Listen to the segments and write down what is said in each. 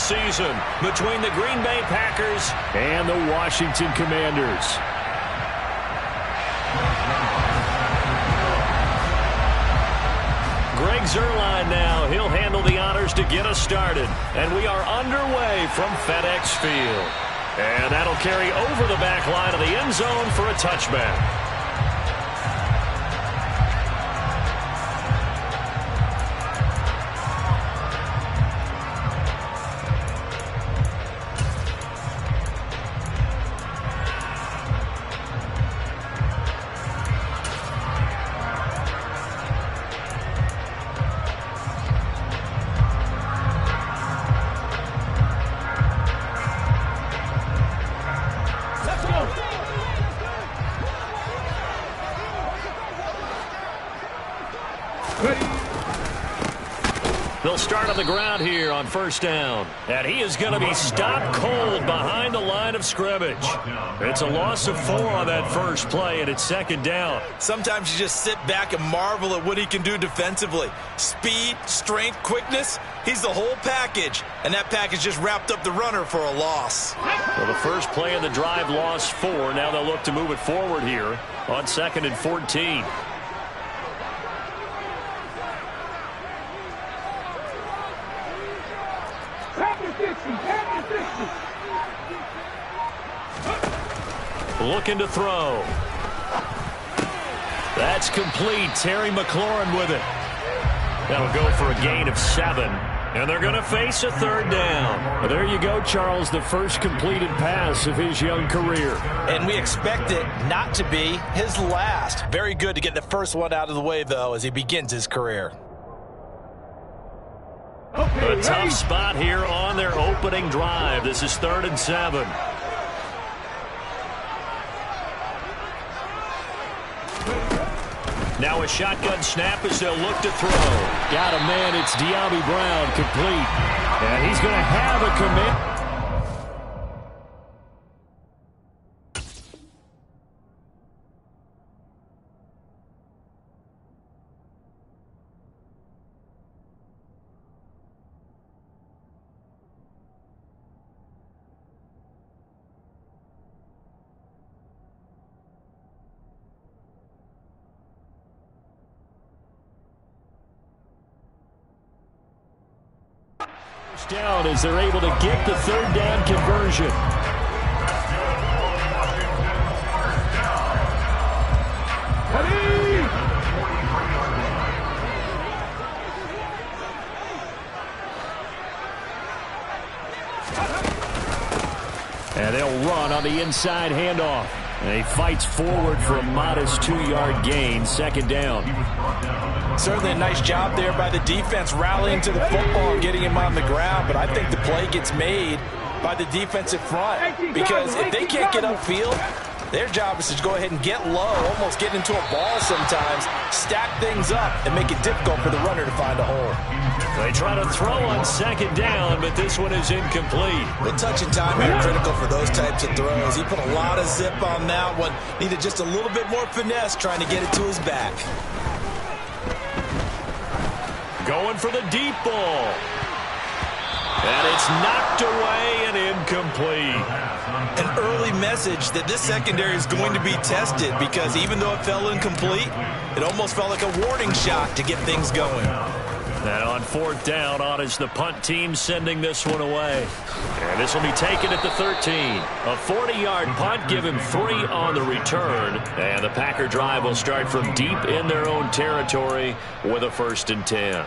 season between the Green Bay Packers and the Washington Commanders. Greg Zuerlein now. He'll handle the honors to get us started. And we are underway from FedEx Field. And that'll carry over the back line of the end zone for a touchback. They'll start on the ground here on first down. And he is going to be stopped cold behind the line of scrimmage. It's a loss of 4 on that first play, and it's second down. Sometimes you just sit back and marvel at what he can do defensively. Speed, strength, quickness. He's the whole package. And that package just wrapped up the runner for a loss. Well, the first play of the drive lost 4. Now they'll look to move it forward here on 2nd and 14. Looking to throw. That's complete. Terry McLaurin with it. That'll go for a gain of 7. And they're going to face a third down. Well, there you go, Charles, the first completed pass of his young career. And we expect it not to be his last. Very good to get the first one out of the way, though, as he begins his career. A tough spot here on their opening drive. This is 3rd and 7. Now a shotgun snap as they'll look to throw. Got a man. It's De'Ami Brown, complete. And he's going to have a commit. Down as they're able to get the third down conversion. And they'll run on the inside handoff. And he fights forward for a modest 2-yard gain, 2nd down. Certainly a nice job there by the defense rallying to the football and getting him on the ground, but I think the play gets made by the defensive front because if they can't get upfield, their job is to go ahead and get low, almost get into a ball sometimes, stack things up, and make it difficult for the runner to find a hole. They try to throw on 2nd down, but this one is incomplete. Well, touch and timing are critical for those types of throws. He put a lot of zip on that one. Needed just a little bit more finesse trying to get it to his back. Going for the deep ball. And it's knocked away and incomplete. An early message that this secondary is going to be tested because even though it fell incomplete, it almost felt like a warning shot to get things going. And on 4th down, on is the punt team sending this one away. And this will be taken at the 13. A 40-yard punt, give him 3 on the return. And the Packer drive will start from deep in their own territory with a 1st and 10.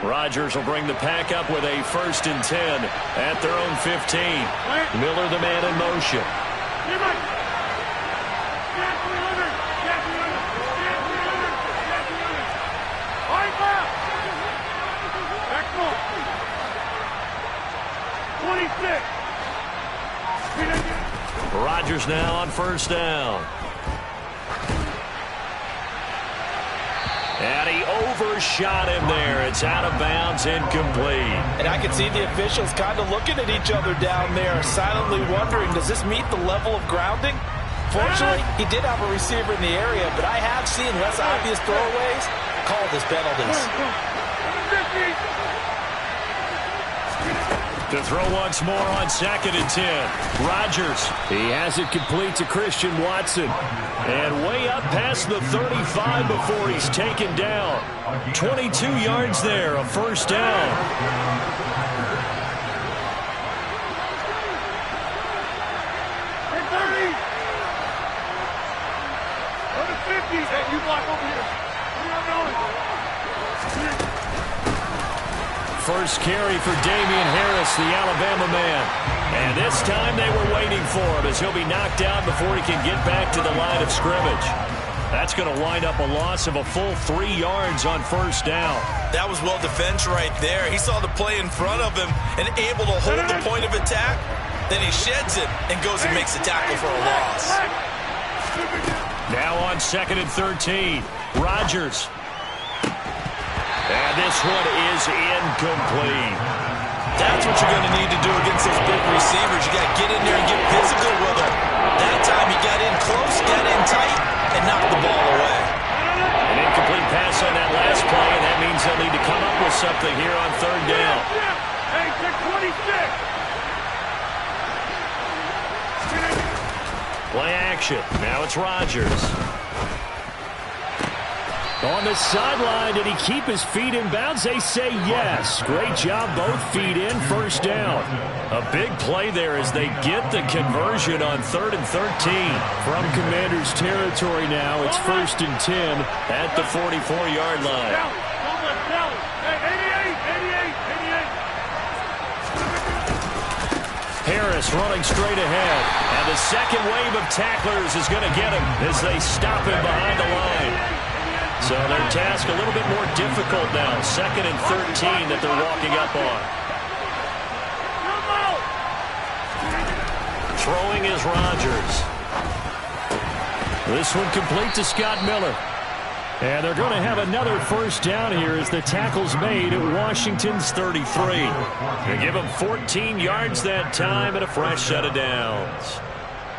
Rodgers will bring the pack up with a 1st and 10 at their own 15. Miller the man in motion. 26. Rodgers now on 1st down. And he overshot him there. It's out of bounds, incomplete. And I can see the officials kind of looking at each other down there, silently wondering, does this meet the level of grounding? Fortunately, he did have a receiver in the area, but I have seen less obvious throwaways called as penalties. To throw once more on 2nd and 10. Rodgers. He has it complete to Christian Watson. And way up past the 35 before he's taken down. 22 yards there, a first down. First carry for Damian Harris, the Alabama man. And this time they were waiting for him as he'll be knocked out before he can get back to the line of scrimmage. That's going to wind up a loss of a full 3 yards on first down. That was well defense right there. He saw the play in front of him and able to hold the point of attack. Then he sheds it and goes and makes a tackle for a loss. Now on 2nd and 13, Rodgers. And this one is incomplete. That's what you're going to need to do against those big receivers. You got to get in there and get physical with them. That time he got in close, got in tight, and knocked the ball away. An incomplete pass on that last play, and that means they'll need to come up with something here on 3rd down. Hey, 26. Play action. Now it's Rodgers. On the sideline, did he keep his feet in bounds? They say yes. Great job, both feet in, first down. A big play there as they get the conversion on 3rd and 13. From Commanders territory now, it's 1st and 10 at the 44-yard line. Harris running straight ahead. And the second wave of tacklers is going to get him as they stop him behind the line. So their task a little bit more difficult now. 2nd and 13 that they're walking up on. Throwing is Rodgers. This one complete to Scott Miller. And they're going to have another first down here as the tackle's made at Washington's 33. They give them 14 yards that time and a fresh set of downs.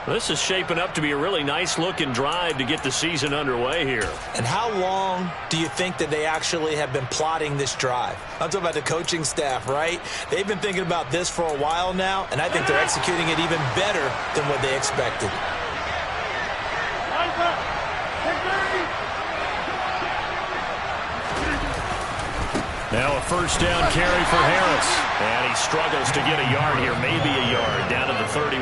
This is shaping up to be a really nice-looking drive to get the season underway here. And how long do you think that they actually have been plotting this drive? I'm talking about the coaching staff, right? They've been thinking about this for a while now, and I think they're executing it even better than what they expected. Now a first down carry for Harris. And he struggles to get a yard here, maybe a yard, down to the 31.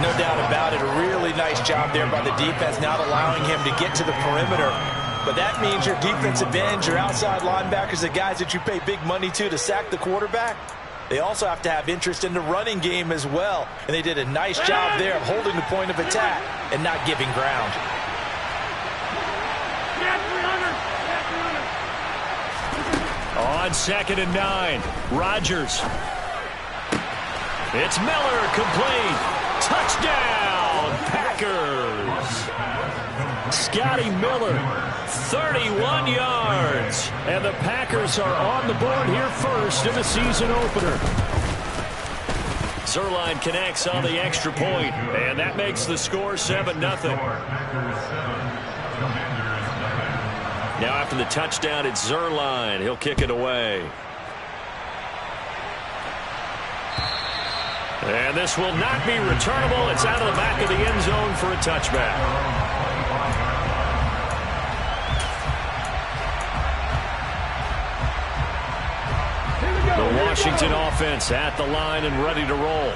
No doubt about it. A really nice job there by the defense, not allowing him to get to the perimeter. But that means your defensive ends, your outside linebackers, the guys that you pay big money to sack the quarterback, they also have to have interest in the running game as well. And they did a nice job there of holding the point of attack and not giving ground. On 2nd and 9, Rodgers. It's Miller, complete. Touchdown, Packers. Scotty Miller, 31 yards. And the Packers are on the board here first in the season opener. Zuerlein connects on the extra point, and that makes the score 7-0. Now after the touchdown, it's Zuerlein. He'll kick it away. And this will not be returnable. It's out of the back of the end zone for a touchback. The Washington offense at the line and ready to roll.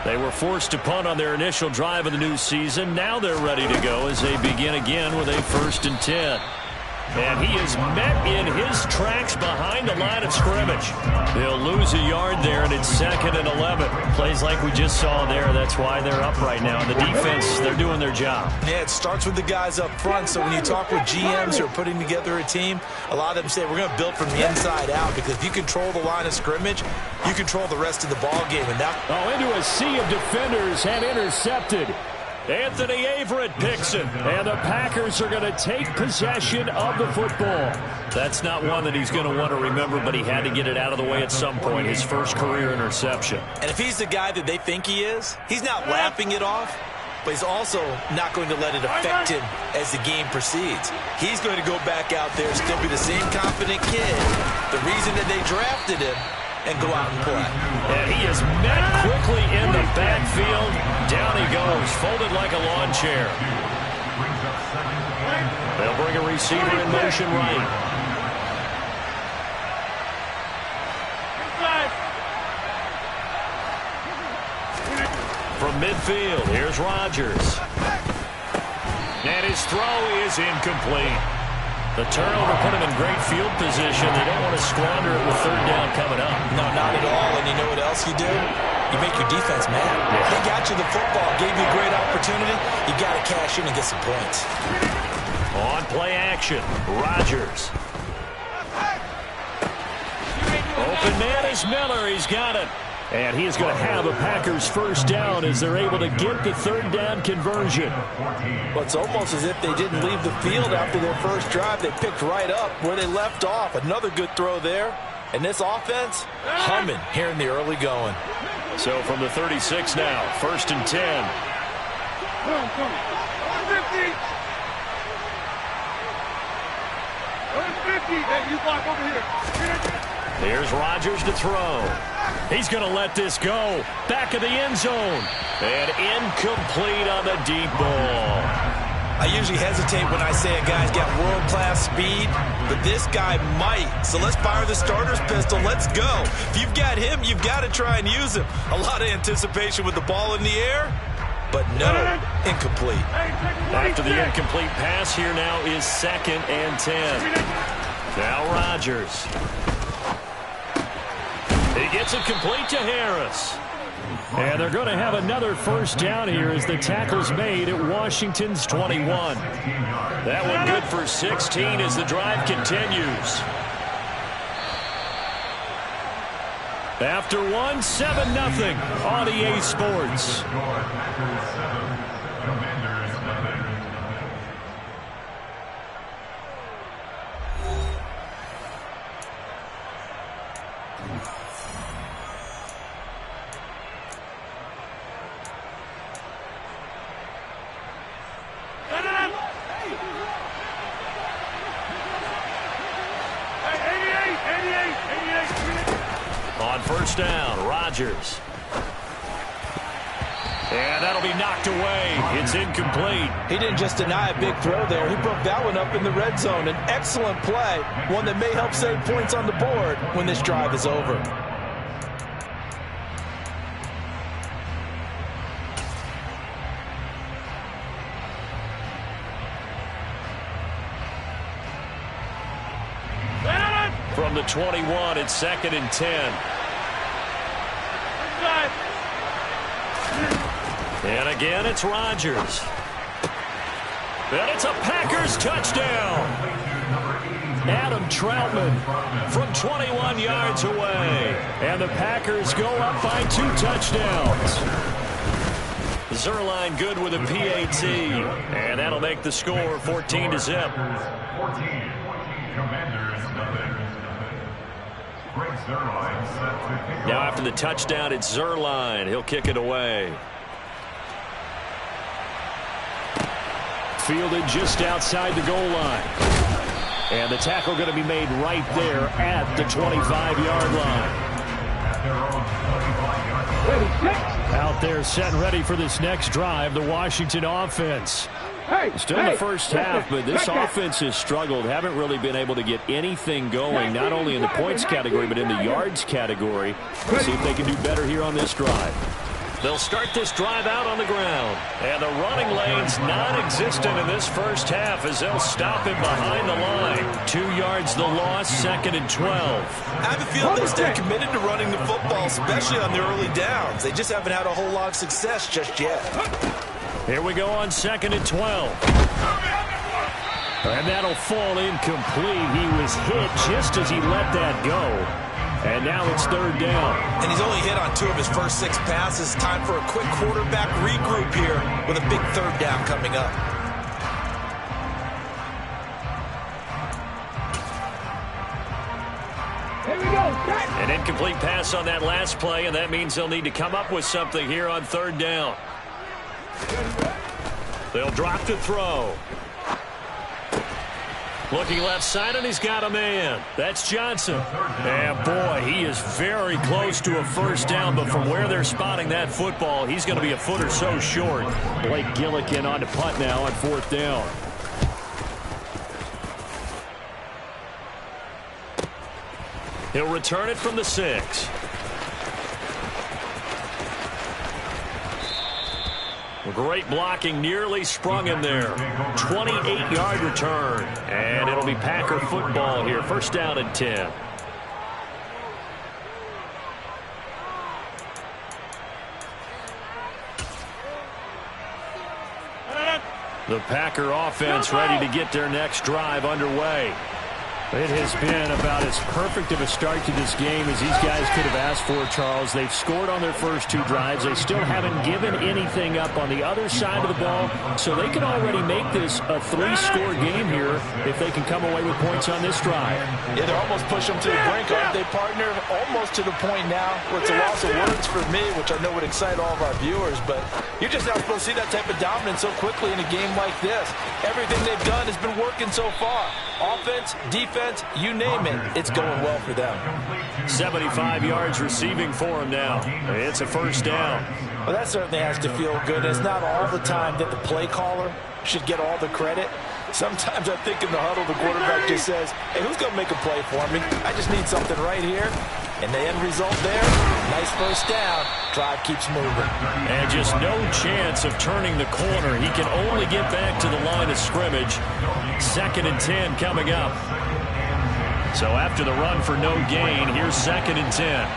They were forced to punt on their initial drive of the new season. Now they're ready to go as they begin again with a 1st and 10. And he is met in his tracks behind the line of scrimmage. He'll lose a yard there, and it's 2nd and 11. Plays like we just saw there. That's why they're up right now. And the defense, they're doing their job. Yeah, it starts with the guys up front. So when you talk with GMs who are putting together a team, a lot of them say we're going to build from the inside out, because if you control the line of scrimmage, you control the rest of the ball game. And that into a sea of defenders and intercepted. Anthony Averett picks it, and the Packers are going to take possession of the football. That's not one that he's going to want to remember, but he had to get it out of the way at some point, his first career interception. And if he's the guy that they think he is, he's not laughing it off, but he's also not going to let it affect him as the game proceeds. He's going to go back out there, still be the same confident kid, the reason that they drafted him, and go out and play. And he is met quickly in the backfield. Down he goes, folded like a lawn chair. They'll bring a receiver in motion right. From midfield, here's Rodgers. And his throw is incomplete. The turnover put him in great field position. They don't want to squander it with third down coming up. No, not at all. And you know what else you do? You make your defense mad. They got you the football, gave you a great opportunity. You got to cash in and get some points. On play action, Rodgers. Open man is Miller. He's got it. And he is going to have a Packers first down as they're able to get the third down conversion. Well, it's almost as if they didn't leave the field after their first drive. They picked right up where they left off. Another good throw there. And this offense, humming here in the early going. So from the 36 now, 1st and 10. Come on. 50. Hey, you block over here. Here's Rodgers to throw. He's going to let this go. Back of the end zone. And incomplete on the deep ball. I usually hesitate when I say a guy's got world-class speed, but this guy might. So let's fire the starter's pistol. Let's go. If you've got him, you've got to try and use him. A lot of anticipation with the ball in the air, but no, incomplete. After the incomplete pass, here now is 2nd and 10. Now Rodgers. He gets it complete to Harris. And they're going to have another first down here as the tackle's made at Washington's 21. That one good for 16 as the drive continues. After one, 7-0 on EA Sports. On first down, Rodgers. And that'll be knocked away. It's incomplete. He didn't just deny a big throw there. He broke that one up in the red zone. An excellent play, one that may help save points on the board when this drive is over. From the 21, it's 2nd and 10. And again, it's Rodgers. And it's a Packers touchdown. Adam Troutman from 21 yards away. And the Packers go up by 2 touchdowns. Zuerlein good with a PAT. And that'll make the score 14-0. Now after the touchdown, it's Zuerlein. He'll kick it away. Fielded just outside the goal line. And the tackle going to be made right there at the 25-yard line. Out there set and ready for this next drive, the Washington offense. Still in the first half, but this offense has struggled. Haven't really been able to get anything going, not only in the points category, but in the yards category. We'll see if they can do better here on this drive. They'll start this drive out on the ground. And the running lane's non-existent in this first half as they'll stop him behind the line. 2 yards the loss, 2nd and 12. I have a feeling they stay committed to running the football, especially on their early downs. They just haven't had a whole lot of success just yet. Here we go on 2nd and 12. And that'll fall incomplete. He was hit just as he let that go. And now it's third down. And he's only hit on 2 of his first 6 passes. Time for a quick quarterback regroup here with a big third down coming up. Here we go. An incomplete pass on that last play, and that means they'll need to come up with something here on third down. They'll drop to throw. Looking left side, and he's got a man. That's Johnson. And boy, he is very close to a first down, but from where they're spotting that football, he's going to be a foot or so short. Blake Gillikin on to punt now on fourth down. He'll return it from the 6. Great blocking, nearly sprung him there. 28-yard return, and it'll be Packer football here. First down and 10. The Packer offense ready to get their next drive underway. It has been about as perfect of a start to this game as these guys could have asked for, Charles. They've scored on their first 2 drives. They still haven't given anything up on the other side of the ball, so they can already make this a 3-score game here if they can come away with points on this drive. Yeah, they're almost pushing them to the brink, aren't they, partner? Almost to the point now where it's a loss of words for me, which I know would excite all of our viewers, but you're just not supposed to see that type of dominance so quickly in a game like this. Everything they've done has been working so far. Offense, defense, you name it, it's going well for them. 75 yards receiving for him now. It's a first down. Well, that certainly has to feel good. It's not all the time that the play caller should get all the credit. Sometimes I think in the huddle, the quarterback just says, hey, who's going to make a play for me? I just need something right here. And the end result there, nice first down. Drive keeps moving. And just no chance of turning the corner. He can only get back to the line of scrimmage. 2nd and 10 coming up. So after the run for no gain, here's 2nd and 10.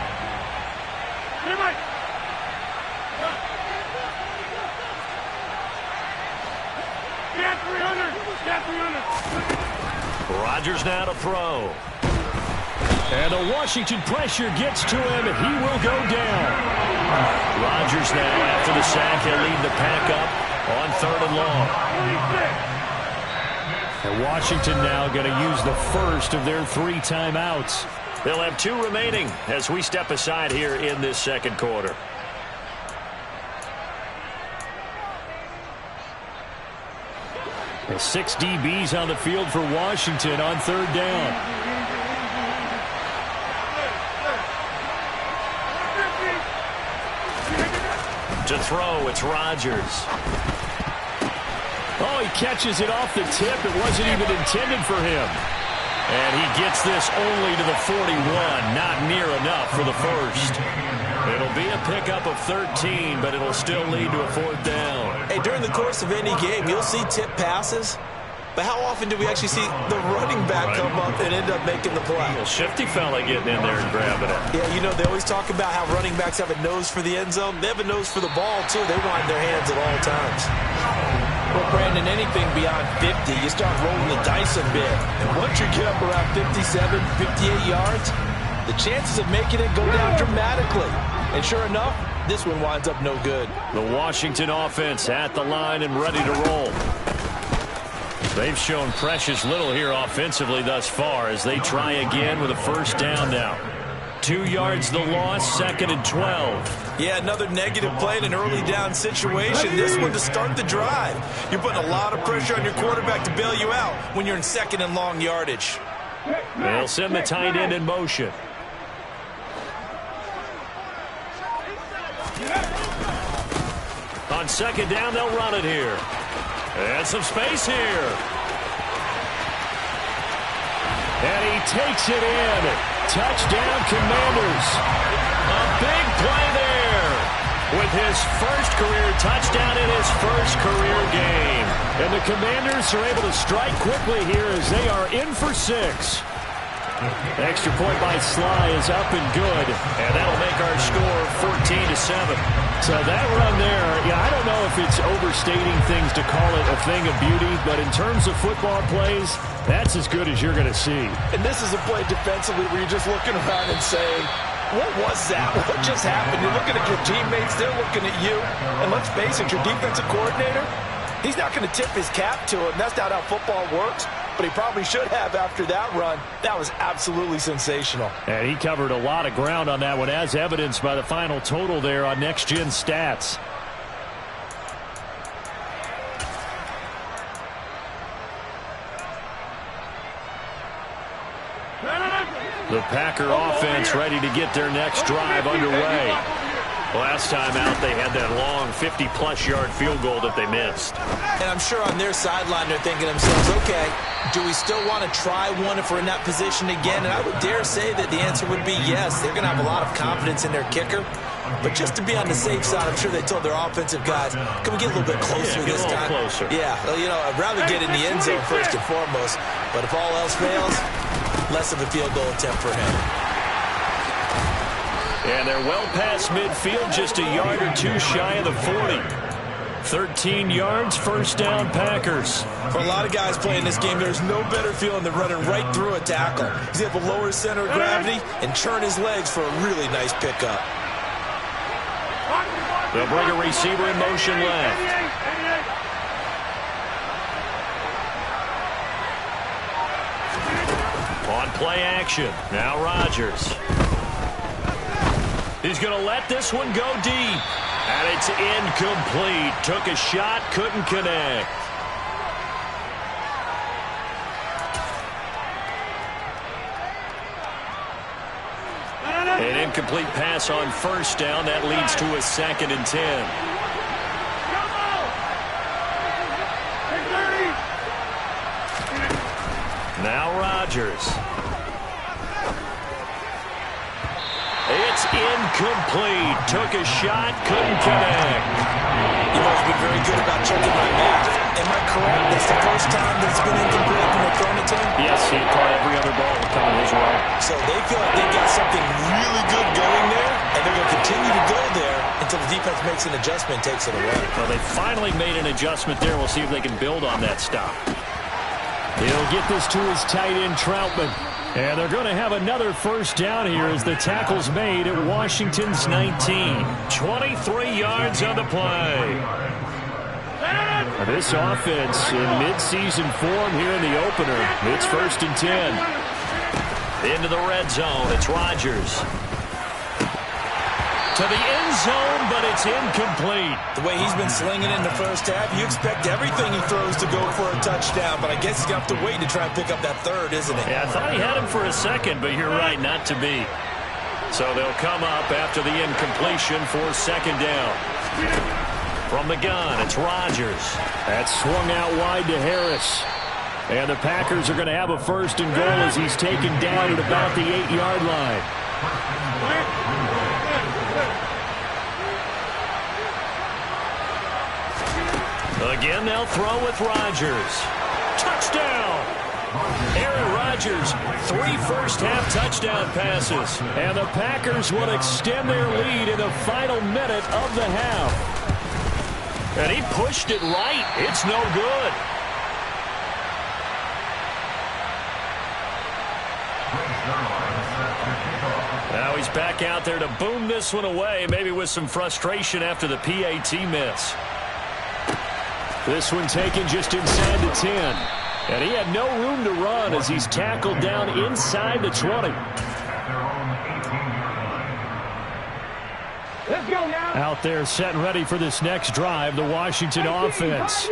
Rodgers now to throw. And the Washington pressure gets to him, and he will go down. Rodgers now, after the sack, he'll lead the pack up on 3rd and long. And Washington now going to use the first of their 3 timeouts. They'll have 2 remaining as we step aside here in this second quarter. And 6 DBs on the field for Washington on 3rd down. To throw, it's Rodgers. Oh, he catches it off the tip. It wasn't even intended for him. And he gets this only to the 41. Not near enough for the first. It'll be a pickup of 13, but it'll still lead to a 4th down. Hey, during the course of any game, you'll see tip passes. But how often do we actually see the running back come up and end up making the play? A shifty fella getting in there and grabbing it. Yeah, you know, they always talk about how running backs have a nose for the end zone. They have a nose for the ball, too. They want their hands at all times. Well, Brandon, anything beyond 50, you start rolling the dice a bit. And once you get up around 57, 58 yards, the chances of making it go down dramatically. And sure enough, this one winds up no good. The Washington offense at the line and ready to roll. They've shown precious little here offensively thus far as they try again with a first down now. 2 yards the loss, 2nd and 12. Yeah, another negative play in an early down situation. This one to start the drive. You're putting a lot of pressure on your quarterback to bail you out when you're in 2nd and long yardage. They'll send the tight end in motion. On 2nd down, they'll run it here. And some space here. And he takes it in. Touchdown, Commanders. A big play there with his first career touchdown in his first career game. And the Commanders are able to strike quickly here as they are in for 6. Extra point by Sly is up and good, and that'll make our score 14-7. So that run there, I don't know if it's overstating things to call it a thing of beauty, but in terms of football plays, that's as good as you're going to see. And this is a play defensively where you're just looking around and saying, what was that? What just happened? You're looking at your teammates, they're looking at you, and let's face it, your defensive coordinator, he's not going to tip his cap to it, and that's not how football works. But he probably should have after that run. That was absolutely sensational. And he covered a lot of ground on that one, as evidenced by the final total there on Next Gen Stats. The Packer offense ready to get their next drive underway. Last time out, they had that long 50-plus yard field goal that they missed. And I'm sure on their sideline, they're thinking to themselves, okay, do we still want to try one if we're in that position again? And I would dare say that the answer would be yes. They're going to have a lot of confidence in their kicker. But just to be on the safe side, I'm sure they told their offensive guys, can we get a little bit closer this time? Closer. Yeah, well, I'd rather get in the end zone first and foremost. But if all else fails, less of a field goal attempt for him. And they're well past midfield, just a yard or two shy of the 40. 13 yards, first down, Packers. For a lot of guys playing this game, there's no better feeling than running right through a tackle. He's able to lower his center of gravity and turn his legs for a really nice pickup. They'll bring a receiver in motion left. On play action, now Rodgers. He's going to let this one go deep. And it's incomplete. Took a shot, couldn't connect. An incomplete pass on first down. That leads to a 2nd and 10. Now Rodgers. It's incomplete. Took a shot, couldn't connect. You've always been very good about checking my math. Am I correct? That's the first time that it's been incomplete when they're throwing it to him? Yes, he caught every other ball coming his way. So they feel like they've got something really good going there, and they're going to continue to go there until the defense makes an adjustment and takes it away. Well, they finally made an adjustment there. We'll see if they can build on that stop. He'll get this to his tight end, Troutman. And they're going to have another first down here as the tackle's made at Washington's 19. 23 yards on the play. This offense in midseason form here in the opener. It's 1st and 10. Into the red zone. It's Rodgers. To the end zone, but it's incomplete. The way he's been slinging in the first half, you expect everything he throws to go for a touchdown, but I guess he's going to have to wait to try and pick up that third, isn't he? Yeah, I thought he had him for a second, but you're right, not to be. So they'll come up after the incompletion for 2nd down. From the gun, it's Rodgers. That's swung out wide to Harris. And the Packers are going to have a 1st and goal as he's taken down at about the 8-yard line. Again, they'll throw with Rodgers. Touchdown! Aaron Rodgers, 3 first-half touchdown passes. And the Packers will extend their lead in the final minute of the half. And he pushed it right. It's no good. Now he's back out there to boom this one away, maybe with some frustration after the PAT miss. This one taken just inside the 10. And he had no room to run as he's tackled down inside the 20. Let's go now. Out there set and ready for this next drive, the Washington offense.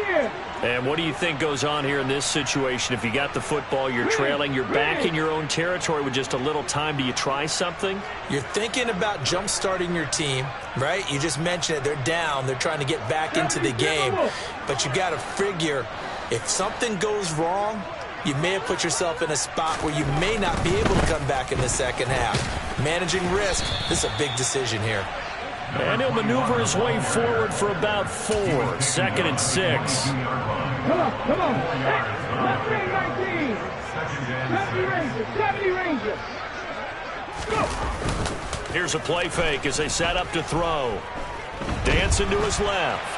And what do you think goes on here in this situation? If you got the football, you're trailing, you're back in your own territory with just a little time. Do you try something? You're thinking about jump-starting your team, right? You just mentioned it. They're down. They're trying to get back into the game. But you got to figure if something goes wrong, you may have put yourself in a spot where you may not be able to come back in the second half. Managing risk, this is a big decision here. And he'll maneuver his way forward for about 4. 2nd and 6. Come on. Hey, let's bring 19. 70 Rangers. Go. Here's a play fake as they set up to throw. Dancing to his left.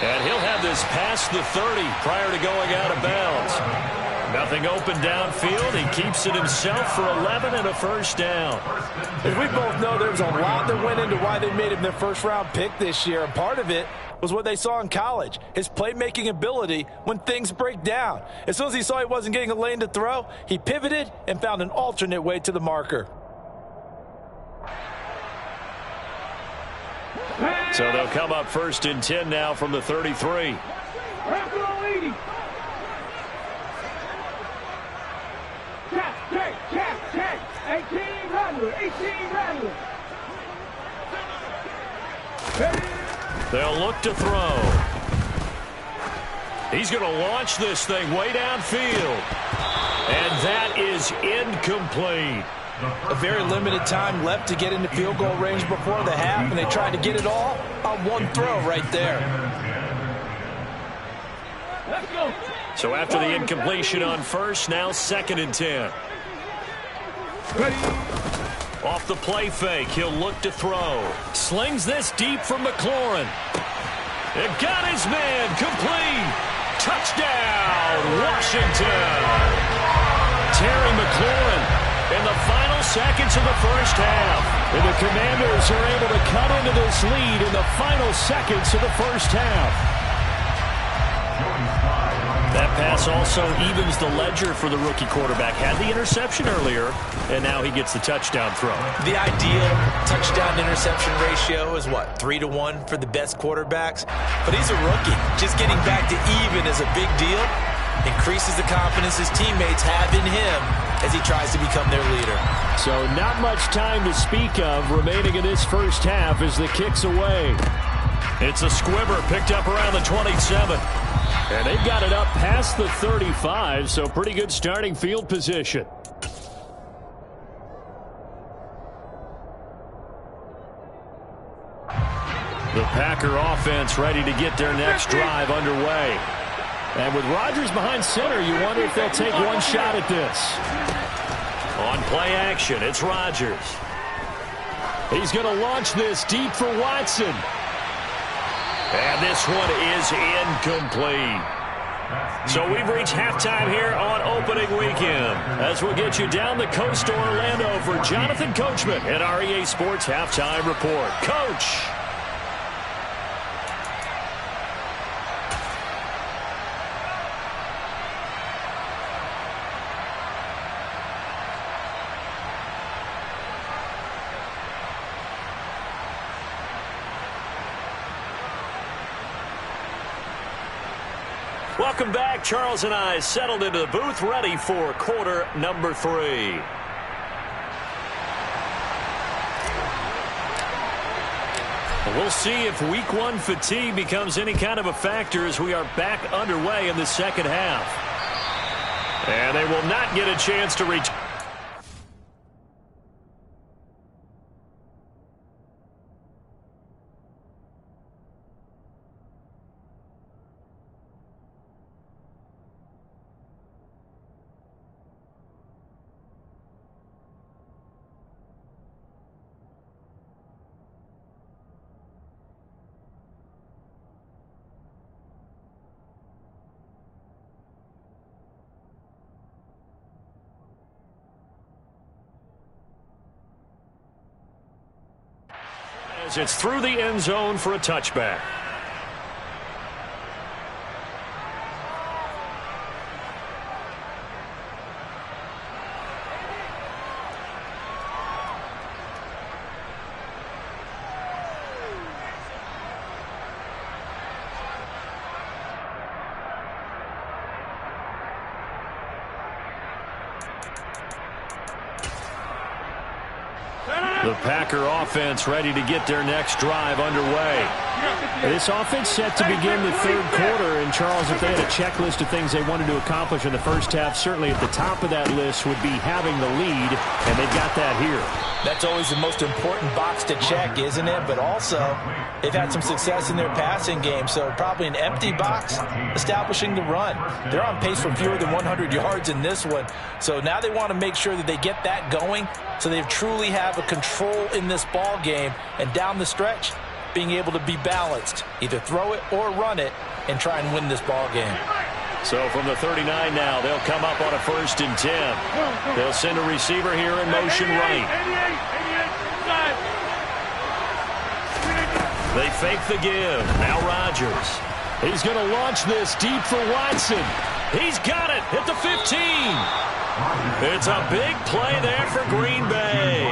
And he'll have this past the 30 prior to going out of bounds. Nothing open downfield. He keeps it himself for 11 and a first down. As we both know, there was a lot that went into why they made him their first-round pick this year, and part of it was what they saw in college, his playmaking ability when things break down. As soon as he saw he wasn't getting a lane to throw, he pivoted and found an alternate way to the marker. So they'll come up first and 10 now from the 33. Check. 18 They'll look to throw. He's going to launch this thing way downfield. And that is incomplete. A very limited time left to get into field goal range before the half, and they tried to get it all on one throw right there. Let's go. So after the incompletion on first, now second and 10. Ready. Off the play fake, he'll look to throw. Slings this deep from McLaurin. It got his man complete. Touchdown, Washington. Terry McLaurin in the final seconds of the first half. And the Commanders are able to cut into this lead in the final seconds of the first half. That pass also evens the ledger for the rookie quarterback. Had the interception earlier, and now he gets the touchdown throw. The ideal touchdown-interception ratio is, what, 3-to-1 for the best quarterbacks? But he's a rookie. Just getting back to even is a big deal. Increases the confidence his teammates have in him as he tries to become their leader. So not much time to speak of remaining in this first half as the kick's away. It's a squibber picked up around the 27. And they've got it up past the 35, so pretty good starting field position. The Packer offense ready to get their next drive underway. And with Rodgers behind center, you wonder if they'll take one shot at this. On play action, it's Rodgers. He's going to launch this deep for Watson. And this one is incomplete. So we've reached halftime here on opening weekend. As we'll get you down the coast to Orlando for Jonathan Coachman at our EA Sports Halftime Report. Coach. Welcome back. Charles and I settled into the booth, ready for quarter number 3. We'll see if week 1 fatigue becomes any kind of a factor as we are back underway in the second half. And they will not get a chance to reach. It's through the end zone for a touchback. The Packer offense ready to get their next drive underway. This offense set to begin the third quarter. And, Charles, if they had a checklist of things they wanted to accomplish in the first half, certainly at the top of that list would be having the lead, and they've got that here. That's always the most important box to check, isn't it? But also, they've had some success in their passing game, so probably an empty box establishing the run. They're on pace for fewer than 100 yards in this one, so now they want to make sure that they get that going so they truly have a control in this ball game, and down the stretch, being able to be balanced, either throw it or run it, and try and win this ball game. So from the 39 now, they'll come up on a 1st and 10. They'll send a receiver here in motion right. They fake the give. Now Rodgers. He's going to launch this deep for Watson. He's got it at the 15. It's a big play there for Green Bay.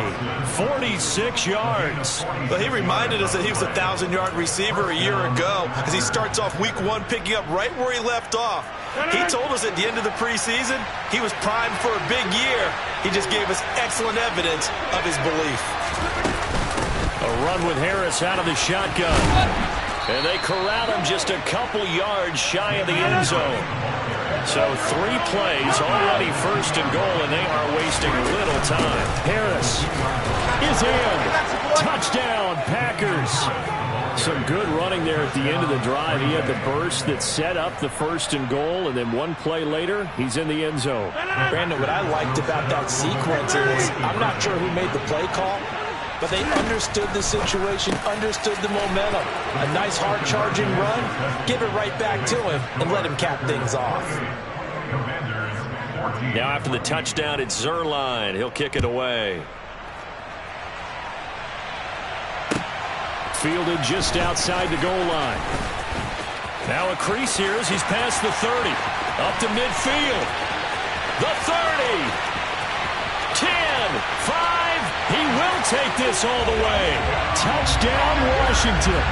46 yards. Well, he reminded us that he was a 1,000-yard receiver a year ago as he starts off week 1 picking up right where he left off. He told us at the end of the preseason he was primed for a big year. He just gave us excellent evidence of his belief. A run with Harris out of the shotgun. And they corral him just a couple yards shy of the end zone. So 3 plays, already 1st and goal, and they are wasting little time. Harris is in. Touchdown, Packers. Some good running there at the end of the drive. He had the burst that set up the 1st and goal, and then 1 play later, he's in the end zone. Brandon, what I liked about that sequence is I'm not sure who made the play call, but they understood the situation, understood the momentum. A nice hard-charging run, give it right back to him, and let him cap things off. Now after the touchdown, it's Zuerlein. He'll kick it away. Fielded just outside the goal line. Now a crease here as he's past the 30. Up to midfield. The 30. 10. 5. He will take this all the way. Touchdown, Washington.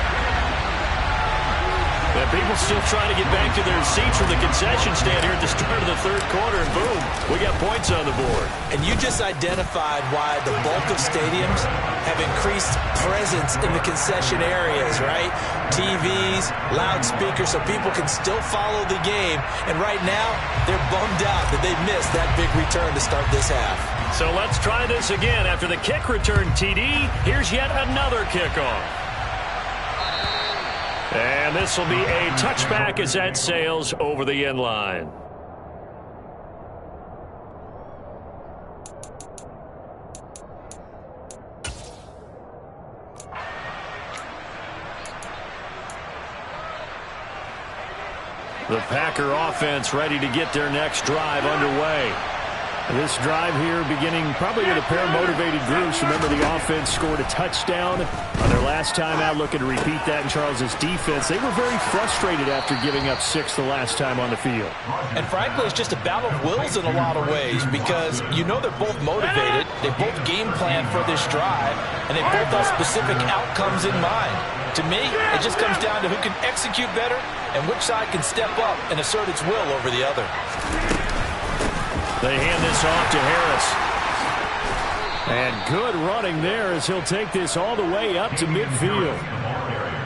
And people still trying to get back to their seats from the concession stand here at the start of the third quarter, and boom, we got points on the board. And you just identified why the bulk of stadiums have increased presence in the concession areas, right? TVs, loudspeakers, so people can still follow the game. And right now, they're bummed out that they missed that big return to start this half. So let's try this again. After the kick return, TD, here's yet another kickoff. And this will be a touchback as that sails over the end line. The Packer offense ready to get their next drive underway. This drive here beginning probably with a pair of motivated groups. Remember, the offense scored a touchdown on their last time out. Looking to repeat that in Charles's defense. They were very frustrated after giving up 6 the last time on the field. And frankly, it's just a battle of wills in a lot of ways because you know they're both motivated. They both game plan for this drive, and they both have specific outcomes in mind. To me, it just comes down to who can execute better and which side can step up and assert its will over the other. They hand this off to Harris. And good running there as he'll take this all the way up to midfield.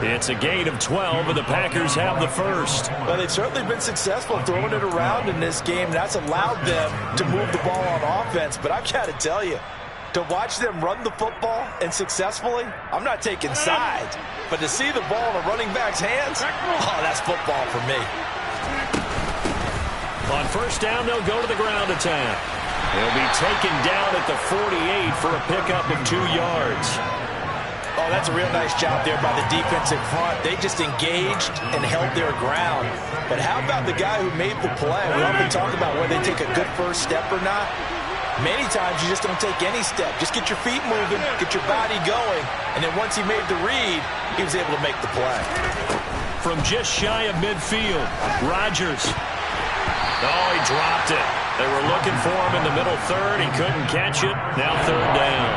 It's a gain of 12, and the Packers have the first. Well, they've certainly been successful throwing it around in this game. That's allowed them to move the ball on offense. But I've got to tell you, to watch them run the football and successfully, I'm not taking sides. But to see the ball in a running back's hands, oh, that's football for me. On first down, they'll go to the ground attack. He'll be taken down at the 48 for a pickup of 2 yards. Oh, that's a real nice job there by the defensive front. They just engaged and held their ground. But how about the guy who made the play? We often talk about whether they take a good first step or not. Many times you just don't take any step. Just get your feet moving, get your body going, and then once he made the read, he was able to make the play. From just shy of midfield, Rodgers. Oh, he dropped it. They were looking for him in the middle third. He couldn't catch it. Now third down.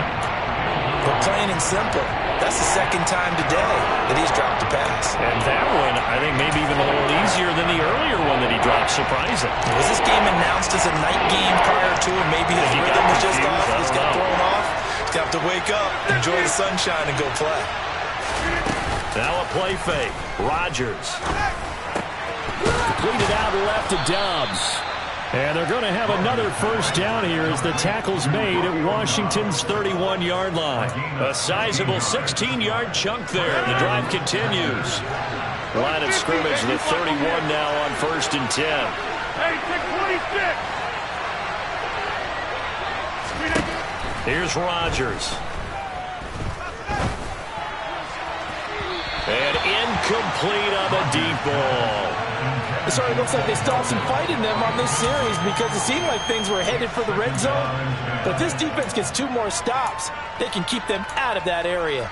But plain and simple, that's the second time today that he's dropped a pass. And that one, I think, maybe even a little easier than the earlier one that he dropped, surprising. Was this game announced as a night game prior to, and maybe his rhythm was just off? He's got thrown off. He's got to wake up, enjoy the sunshine, and go play. Now a play fake. Rodgers. Completed out left to Doubs. And they're going to have another first down here as the tackle's made at Washington's 31-yard line. A sizable 16-yard chunk there. The drive continues. Line of scrimmage, the 31 now on 1st and 10. Hey, 626. Here's Rodgers. And incomplete on the deep ball. It certainly looks like they still have some fight in them on this series because it seemed like things were headed for the red zone. But if this defense gets 2 more stops, they can keep them out of that area.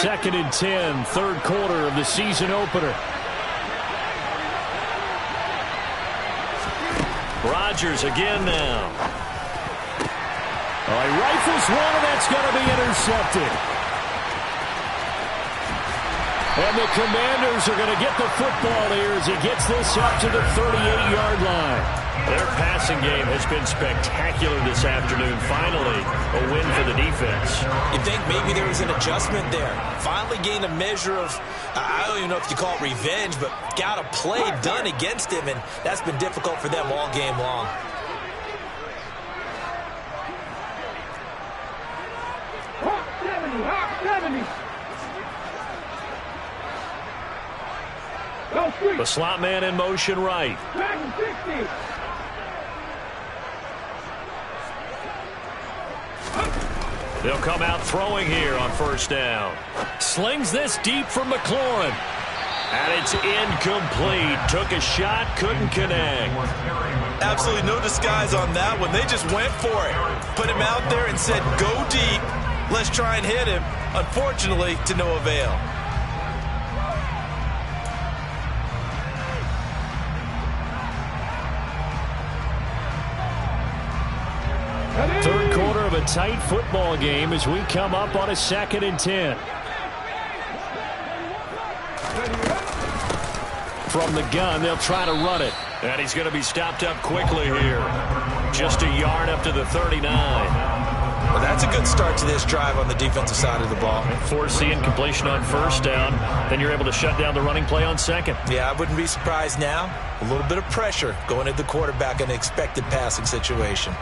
2nd and 10, 3rd quarter of the season opener. Rodgers again now. He rifles one, and that's going to be intercepted. And the Commanders are going to get the football here as he gets this up to the 38-yard line. Their passing game has been spectacular this afternoon. Finally, a win for the defense. You think maybe there was an adjustment there. Finally gained a measure of, I don't even know if you call it revenge, but got a play done against him, and that's been difficult for them all game long. Hawk 70. The slot man in motion right. Back 60. They'll come out throwing here on 1st down. Slings this deep from McLaurin. And it's incomplete. Took a shot, couldn't connect. Absolutely no disguise on that one. They just went for it. Put him out there and said, go deep. Let's try and hit him. Unfortunately, to no avail. Third quarter of a tight football game as we come up on a 2nd and 10. From the gun, they'll try to run it. And he's going to be stopped up quickly here. Just a yard up to the 39. Well, that's a good start to this drive on the defensive side of the ball. Force the incompletion on 1st down. Then you're able to shut down the running play on 2nd. Yeah, I wouldn't be surprised now. A little bit of pressure going at the quarterback in an expected passing situation.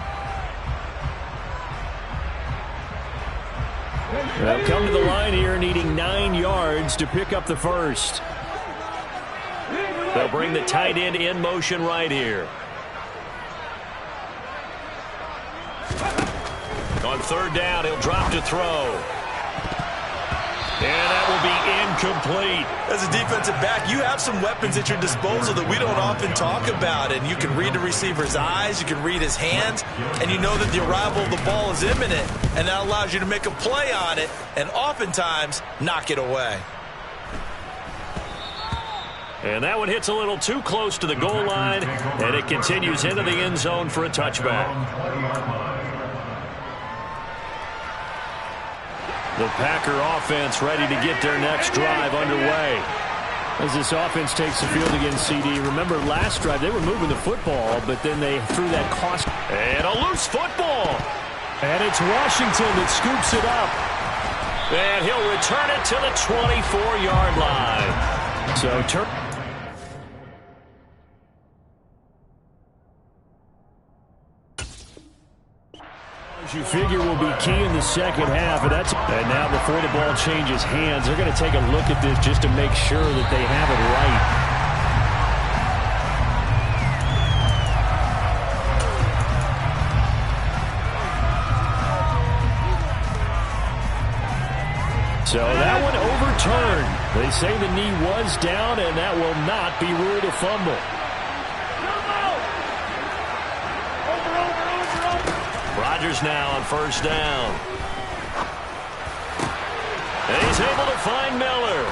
They'll come to the line here needing 9 yards to pick up the first. They'll bring the tight end in motion right here. On 3rd down, he'll drop to throw. And that will be incomplete. As a defensive back, you have some weapons at your disposal that we don't often talk about. And you can read the receiver's eyes, you can read his hands, and you know that the arrival of the ball is imminent. And that allows you to make a play on it and oftentimes knock it away. And that one hits a little too close to the goal line, and it continues into the end zone for a touchback. The Packer offense ready to get their next drive underway. As this offense takes the field against CD, remember last drive they were moving the football, but then they threw that cost. And a loose football. And it's Washington that scoops it up. And he'll return it to the 24-yard line. So turn. You figure will be key in the second half, and now before the ball changes hands, they're going to take a look at this just to make sure that they have it right. So that one overturned. They say the knee was down, and that will not be ruled a fumble. Rodgers now on 1st down. And he's able to find Miller.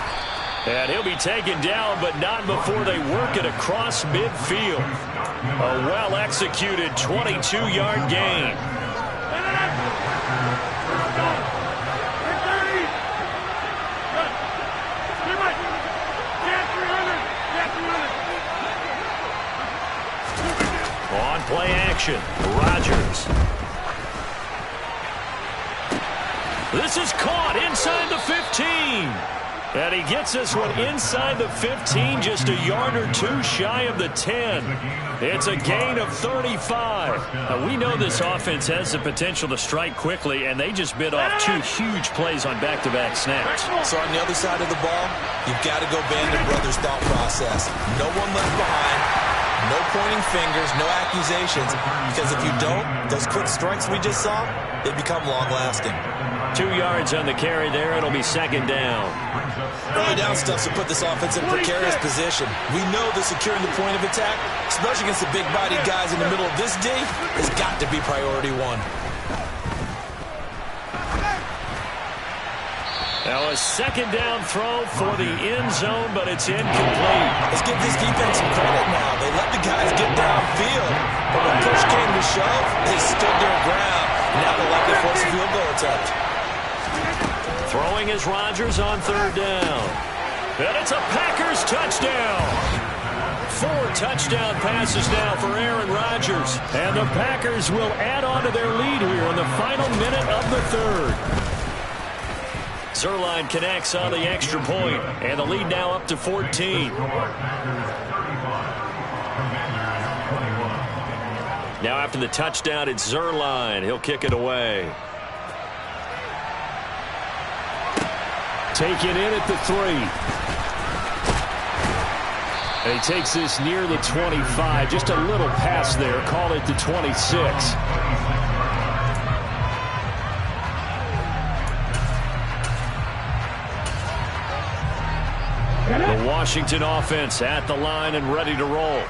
And he'll be taken down, but not before they work it across midfield. A well-executed 22-yard gain. On play action, Rodgers. This is caught inside the 15. And he gets this one inside the 15, just a yard or two shy of the 10. It's a gain of 35. Now, we know this offense has the potential to strike quickly, and they just bit off two huge plays on back-to-back snaps. So on the other side of the ball, you've got to go Band of Brothers thought process. No one left behind. No pointing fingers, no accusations, because if you don't, those quick strikes we just saw, they become long-lasting. 2 yards on the carry there. It'll be second down. Early down stuff to put this offense in precarious position. We know that securing the point of attack, especially against the big-bodied guys in the middle of this D, has got to be priority one. Now a second down throw for the end zone, but it's incomplete. Let's give this defense some credit now. They let the guys get downfield, but when push came to shove, they stood their ground. Now they'll likely force a field goal attempt. Throwing is Rodgers on third down. And it's a Packers touchdown. 4 touchdown passes now for Aaron Rodgers. And the Packers will add on to their lead here in the final minute of the third. Zuerlein connects on the extra point, and the lead now up to 14. Now after the touchdown, it's Zuerlein. He'll kick it away. Take it in at the 3. And he takes this near the 25. Just a little pass there. Call it the 26. The Washington offense at the line and ready to roll.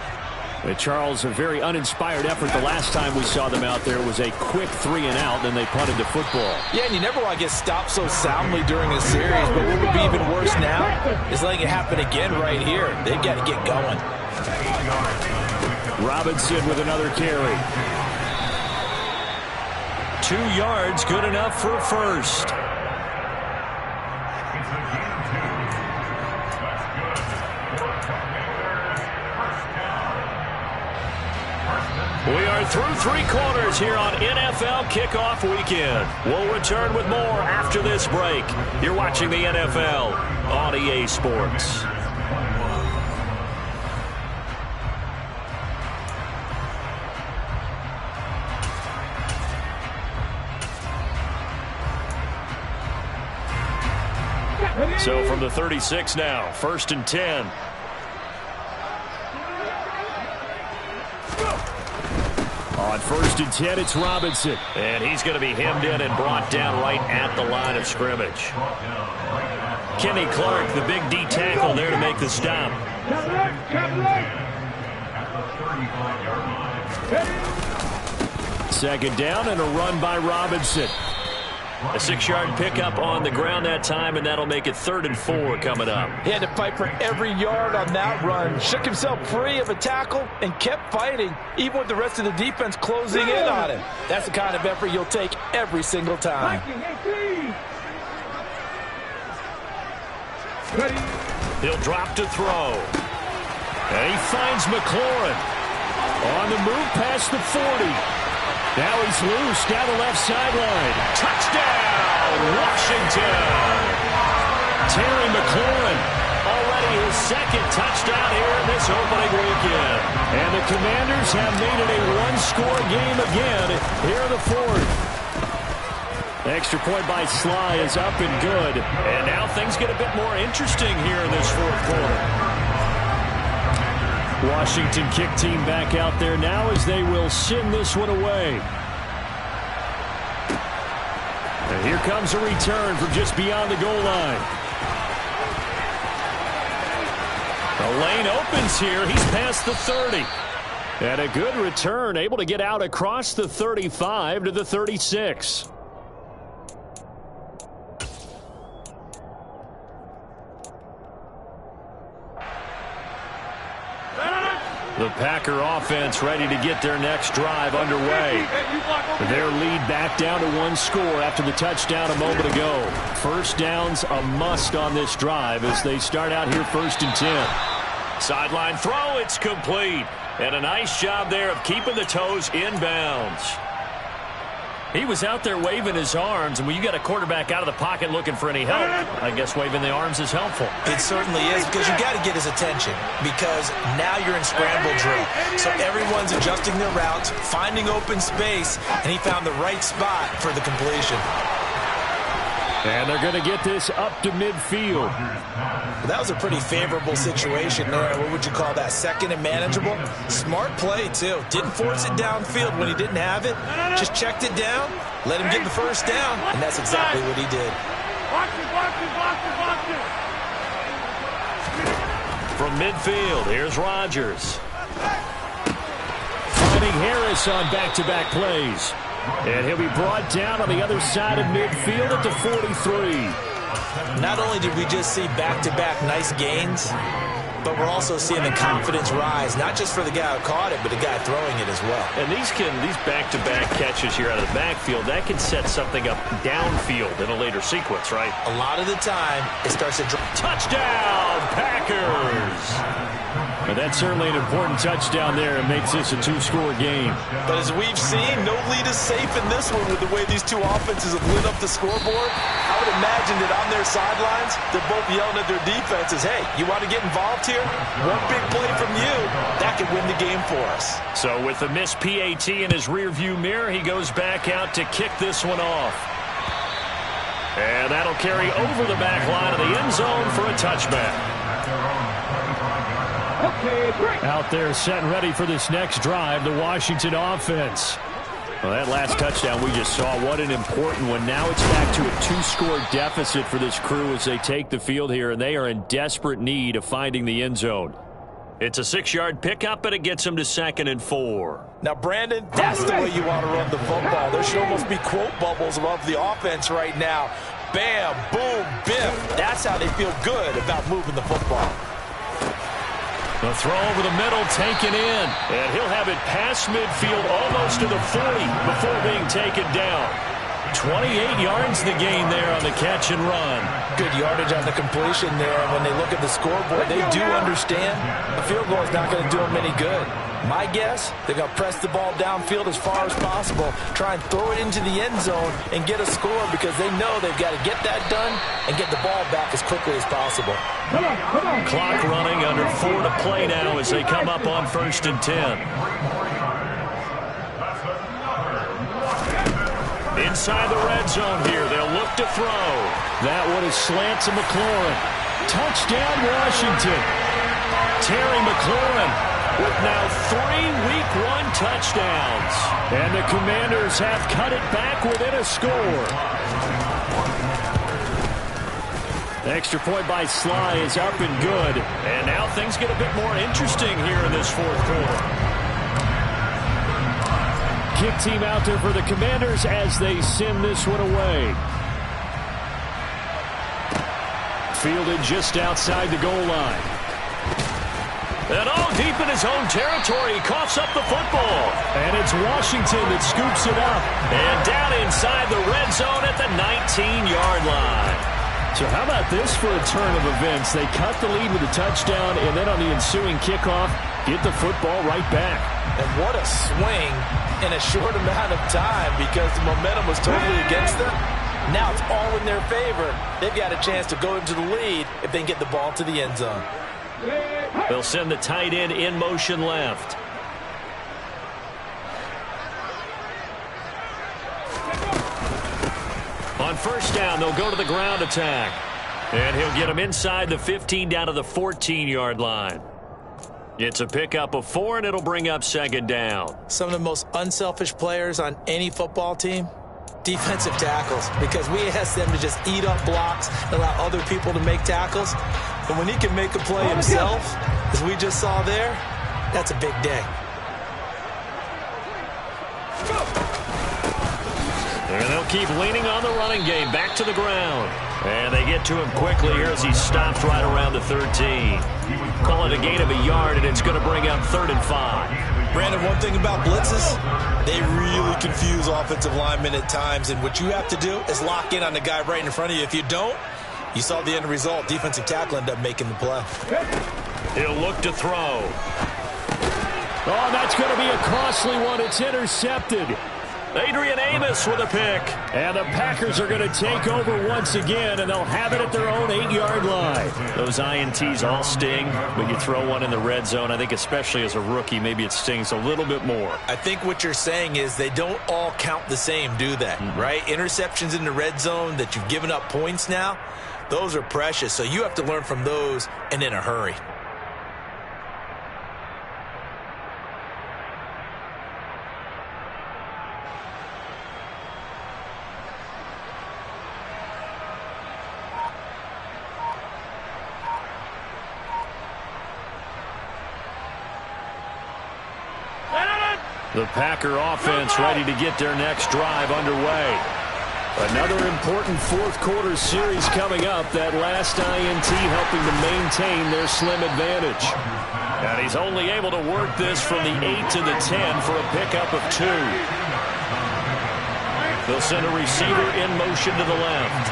Charles, a very uninspired effort the last time we saw them out there was a quick 3 and out, then they punted the football. Yeah, and you never want to get stopped so soundly during a series, but what would be even worse now is letting it happen again right here. They've got to get going. Robinson with another carry. 2 yards, good enough for a first. We are through 3 quarters here on NFL Kickoff Weekend. We'll return with more after this break. You're watching the NFL on EA Sports. So from the 36 now, 1st and 10. On 1st and 10, it's Robinson. And he's going to be hemmed in and brought down right at the line of scrimmage. Kenny Clark, the big D tackle there to make the stop. Second down and a run by Robinson. A 6-yard pickup on the ground that time, and that'll make it 3rd and 4 coming up. He had to fight for every yard on that run. Shook himself free of a tackle and kept fighting, even with the rest of the defense closing in on him. That's the kind of effort you'll take every single time. He'll drop to throw. And he finds McLaurin. On the move past the 40. Now he's loose down the left sideline. Touchdown, Washington. Terry McLaurin, already his 2nd touchdown here in this opening weekend. And the Commanders have made it a 1-score game again here in the 4th. Extra point by Sly is up and good. And now things get a bit more interesting here in this 4th quarter. Washington kick team back out there now as they will send this one away. And here comes a return from just beyond the goal line. The lane opens here. He's past the 30. And a good return, able to get out across the 35 to the 36. The Packer offense ready to get their next drive underway. Their lead back down to 1 score after the touchdown a moment ago. First down's a must on this drive as they start out here 1st and 10. Sideline throw, it's complete. And a nice job there of keeping the toes inbounds. He was out there waving his arms, and when you got a quarterback out of the pocket looking for any help, I guess waving the arms is helpful. It certainly is, because you got to get his attention, because now you're in scramble drill. So everyone's adjusting their routes, finding open space, and he found the right spot for the completion. And they're going to get this up to midfield. Well, that was a pretty favorable situation there. What would you call that? Second and manageable? Smart play, too. Didn't force it downfield when he didn't have it. Just checked it down, let him get the first down, and that's exactly what he did. From midfield, here's Rodgers. Finding Harris on back-to-back plays. And he'll be brought down on the other side of midfield at the 43. Not only did we just see back-to-back nice gains, but we're also seeing the confidence rise, not just for the guy who caught it, but the guy throwing it as well. And these back-to-back catches here out of the backfield, that can set something up downfield in a later sequence, right? A lot of the time, it starts to drop. Touchdown, Packers! And that's certainly an important touchdown there. It makes this a two-score game. But as we've seen, no lead is safe in this one with the way these two offenses have lit up the scoreboard. I would imagine that on their sidelines, they're both yelling at their defenses, hey, you want to get involved here? One big play from you, that could win the game for us. So with the missed PAT in his rearview mirror, he goes back out to kick this one off. And that'll carry over the back line of the end zone for a touchback. Out there set and ready for this next drive, the Washington offense. Well, that last touchdown we just saw, what an important one. Now it's back to a two-score deficit for this crew as they take the field here, and they are in desperate need of finding the end zone. It's a 6-yard pickup, and it gets them to 2nd and 4. Now, Brandon, that's the way you want to run the football. There should almost be quote bubbles above the offense right now. Bam, boom, biff. That's how they feel good about moving the football. The throw over the middle, taken in. And he'll have it past midfield almost to the 40 before being taken down. 28 yards the gain there on the catch and run. Good yardage on the completion there. When they look at the scoreboard, they do understand the field goal is not going to do them any good. My guess, they're going to press the ball downfield as far as possible, try and throw it into the end zone and get a score because they know they've got to get that done and get the ball back as quickly as possible. Clock running, under 4 to play now as they come up on 1st and 10. Inside the red zone here, they'll look to throw. That one is slant to McLaurin. Touchdown, Washington. Terry McLaurin with now 3 Week 1 touchdowns. And the Commanders have cut it back within a score. The extra point by Sly is up and good. And now things get a bit more interesting here in this 4th quarter. Kick team out there for the Commanders as they send this one away. Fielded just outside the goal line. And deep in his own territory, he coughs up the football. And it's Washington that scoops it up. And down inside the red zone at the 19-yard line. So how about this for a turn of events? They cut the lead with a touchdown, and then on the ensuing kickoff, get the football right back. And what a swing in a short amount of time because the momentum was totally against them. Now it's all in their favor. They've got a chance to go into the lead if they can get the ball to the end zone. They'll send the tight end in motion left. On 1st down, they'll go to the ground attack. And he'll get him inside the 15 down to the 14-yard line. It's a pickup of 4, and it'll bring up 2nd down. Some of the most unselfish players on any football team, defensive tackles, because we ask them to just eat up blocks and allow other people to make tackles. But when he can make a play himself, as we just saw there, that's a big day. And they'll keep leaning on the running game, back to the ground. And they get to him quickly here as he stops right around the 13. Call it a gain of a yard, and it's going to bring up 3rd and 5. Brandon, one thing about blitzes, they really confuse offensive linemen at times. And what you have to do is lock in on the guy right in front of you. If you don't, you saw the end result. Defensive tackle ended up making the play. He'll look to throw. Oh, that's going to be a costly one. It's intercepted. Adrian Amos with a pick. And the Packers are going to take over once again, and they'll have it at their own 8-yard line. Those INTs all sting, but you throw one in the red zone, I think especially as a rookie, maybe it stings a little bit more. I think what you're saying is they don't all count the same, do they? Right? Interceptions in the red zone that you've given up points now, those are precious. So you have to learn from those and in a hurry. The Packer offense ready to get their next drive underway. Another important fourth-quarter series coming up. That last INT helping to maintain their slim advantage. And he's only able to work this from the 8 to the 10 for a pickup of 2. They'll send a receiver in motion to the left.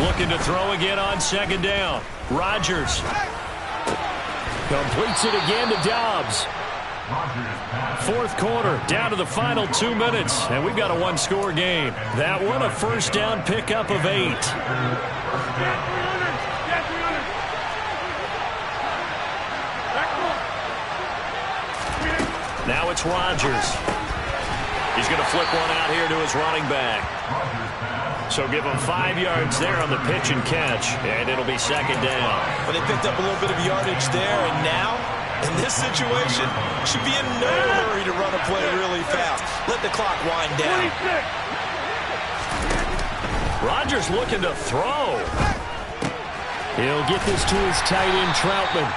Looking to throw again on second down. Rodgers. Completes it again to Dobbs. Fourth quarter, down to the final 2 minutes, and we've got a one-score game. That one, a first down pickup of 8. Now it's Rodgers. He's going to flip one out here to his running back. So give him 5 yards there on the pitch and catch, and it'll be second down. But they picked up a little bit of yardage there, and now, in this situation, should be in no hurry to run a play really fast. Let the clock wind down. Rodgers looking to throw. He'll get this to his tight end, Troutman.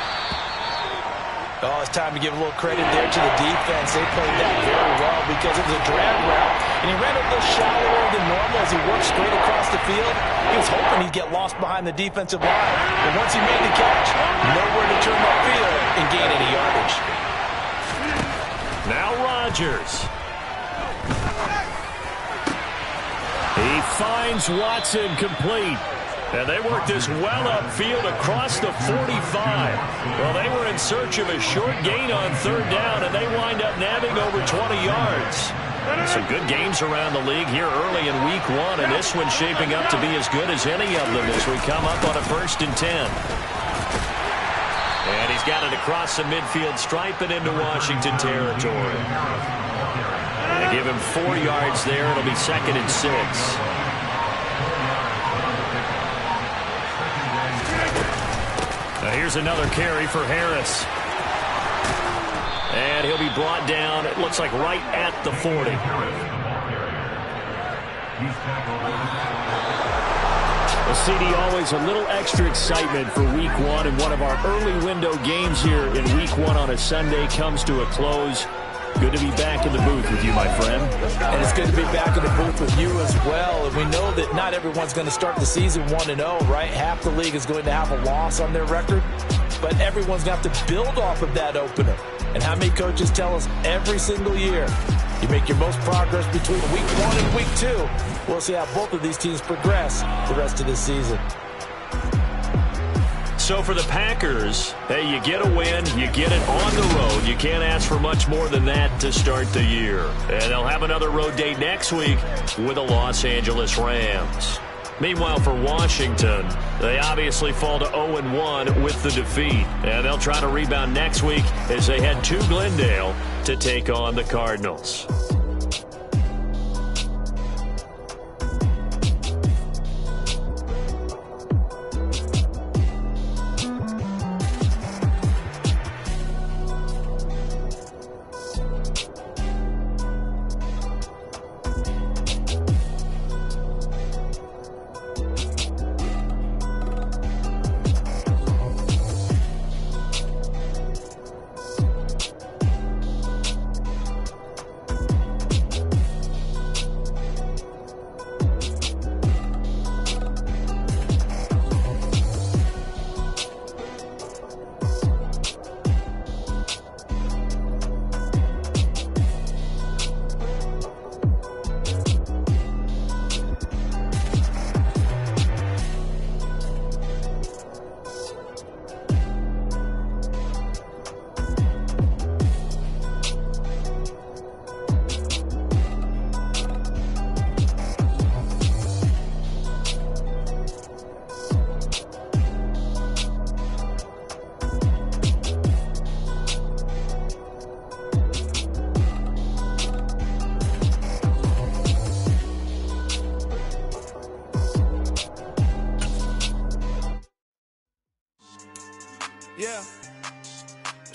Oh, it's time to give a little credit there to the defense. They played that very well because it was a drag route, and he ran a little shallower than normal as he worked straight across the field. He was hoping he'd get lost behind the defensive line, but once he made the catch, nowhere to turn upfield and gain any yardage. Now Rodgers. He finds Watson complete. And they work this well upfield across the 45. Well, they were in search of a short gain on third down, and they wind up nabbing over 20 yards. Some good games around the league here early in week 1, and this one's shaping up to be as good as any of them as we come up on a 1st and 10. And he's got it across the midfield stripe and into Washington territory. They give him 4 yards there. It'll be 2nd and 6. Now here's another carry for Harris. And he'll be brought down, it looks like right at the 40. Well, CD, always a little extra excitement for week 1, and one of our early window games here in week 1 on a Sunday comes to a close. Good to be back in the booth with you, my friend. And it's good to be back in the booth with you as well. And we know that not everyone's going to start the season 1-0, right? Half the league is going to have a loss on their record. But everyone's going to have to build off of that opener. And how many coaches tell us every single year, you make your most progress between week 1 and week 2. We'll see how both of these teams progress the rest of this season. So for the Packers, hey, you get a win, you get it on the road. You can't ask for much more than that to start the year. And they'll have another road date next week with the Los Angeles Rams. Meanwhile, for Washington, they obviously fall to 0-1 with the defeat. And they'll try to rebound next week as they head to Glendale to take on the Cardinals.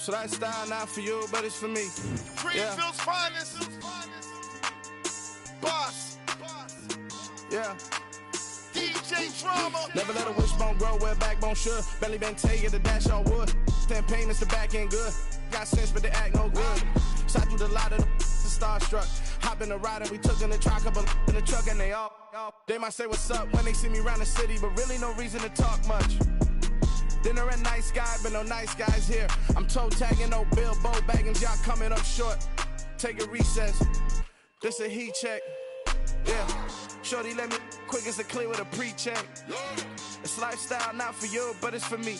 So that style not for you, but it's for me. Greenfield's finest. Boss. Yeah. DJ Drama. Never let a wishbone grow where backbone should. Belly been taking the dash on wood. 10 payments, the back end good. Got sense, but they act no good. Shot through the lot of the starstruck. Hop in the ride and we took in the truck, couple in the truck, and they all. They might say what's up when they see me around the city, but really no reason to talk much. Dinner and nice guy, but no nice guys here. I'm toe tagging, no Bilbo Baggins, y'all coming up short. Take a recess. This a heat check. Yeah. Shorty let me quick as a clear with a pre-check. It's lifestyle not for you, but it's for me.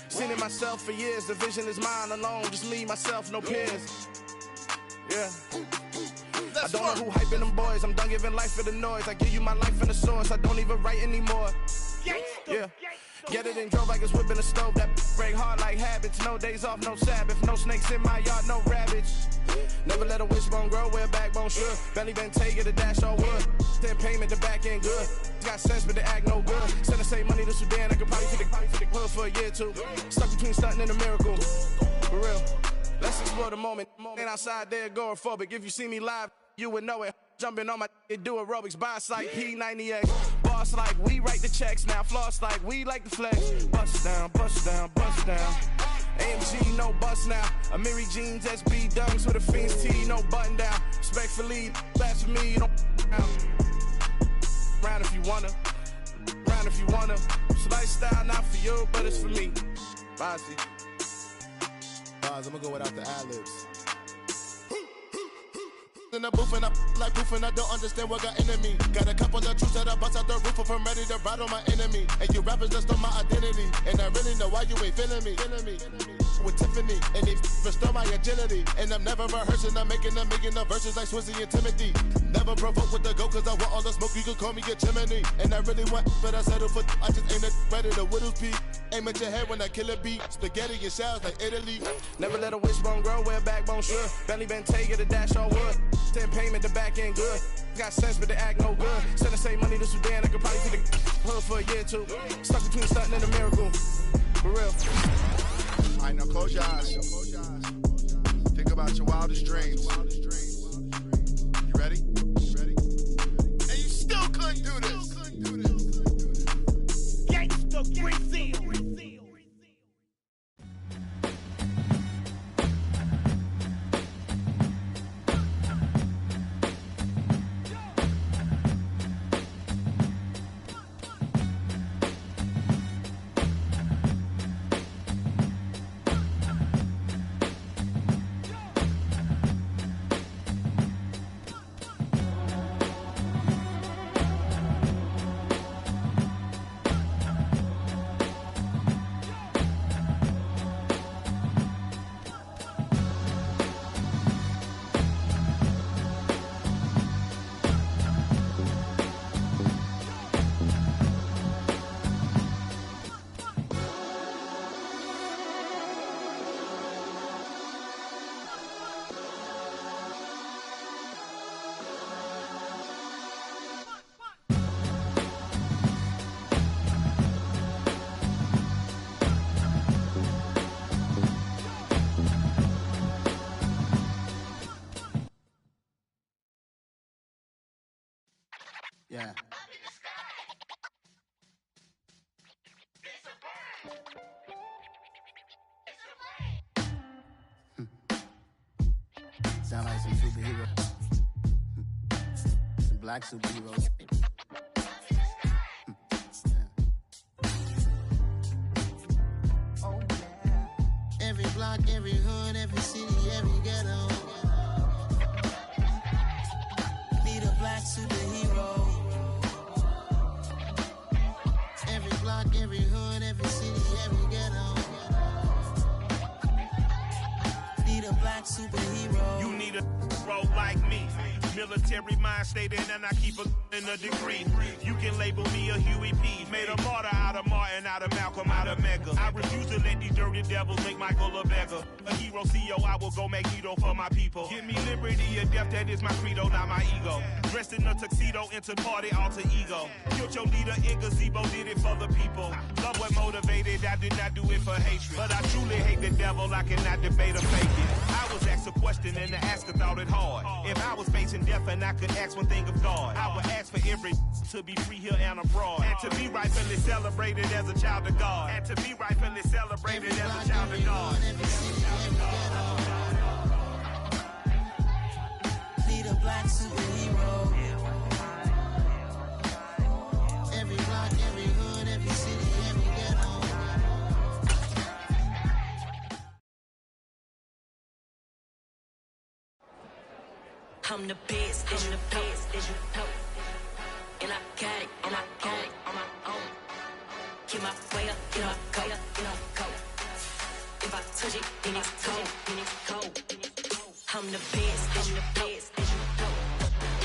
Seen it myself for years. The vision is mine alone. Just me, myself, no peers. Yeah. I don't know who hyping them boys. I'm done giving life for the noise. I give you my life in the source. I don't even write anymore. Yeah. Get it and drove like it's whipping a stove. That break hard like habits. No days off, no Sabbath. No snakes in my yard, no rabbits. Never let a wishbone grow where backbone should. Belly been taking the dash on wood. 10 payment, the back end good. Got sense, but they act no good. Send the same money to Sudan. I could probably take the hood for a year or two. Stuck between stunting and a miracle. For real. Let's explore the moment. Ain't outside there agoraphobic. If you see me live, you would know it. Jumping on my do aerobics. Boss like P90X. Boss like we write the checks now. Floss like we like the flex. Bust down, bust down, bust down. AMG, no bust now. Amiri jeans, SB dunks with a Fiends T, no button down. Respectfully, that's for me, you don't down. Round if you wanna. Round if you wanna. It's lifestyle not for you, but it's for me. Bossy. I'm gonna go without the ad-libs. In the booth and I like proof and I don't understand what got into me. Got a couple of truths that I bust out the roof if I'm ready to ride on my enemy. And you rappers just on my identity. And I really know why you ain't feeling me. With Tiffany and they restore my agility. And I'm never rehearsing, I'm making them verses like Swizzy and Timothy. Never provoke with the go cause I want all the smoke, you can call me a chimney. And I really want, but I settle for I just ain't ready to Whittles peak. Aim at your head when I kill a beat. Spaghetti and shells like Italy. Never let a wishbone grow where backbone should. Belly been taking the dash on wood. 10 payment, the back end good. Got sense, but they act no good. Send the same money to Sudan. I could probably take the hood for a year or two. Stuck between stunting and a miracle. For real. All right, now close your eyes. Think about your wildest dreams. You ready? And you still couldn't do this. Gangsta Brazil. Yeah. Sound like some superheroes. Some black superheroes. Oh, yeah. Every block, every hood, every city, every ghetto. Need a black superhero. Every block, every hood, every city, every ghetto. Need a black superhero. You need need a roll like me. Military mind stated, and I keep in a degree. You can label me a Huey P. Made a martyr out of Martin, out of Malcolm, out of Mega. I refuse to let these dirty devils make Michael a beggar. A hero CEO, I will go Magneto for my people. Give me liberty or death, that is my credo, not my ego. Dressed in a tuxedo, into party, alter ego. Killed your leader in gazebo, did it for the people. Love what motivated, I did not do it for hatred. But I truly hate the devil, I cannot debate or fake it. I was asked a question and the asker thought it hard. If I was facing death and I could ask one thing of God, I would ask for every to be free here and abroad. And to be rightfully celebrated as a child of God. And to be rightfully celebrated as a child of God. Need a black superhero. Every block, every hood, every city, every ghetto. I'm the best, I'm the best, as you know. And I got it, and I got it on my own. Get my way up, get my go, go. If I touch it, then it's cold, then it's cold. I'm the best, I'm the best.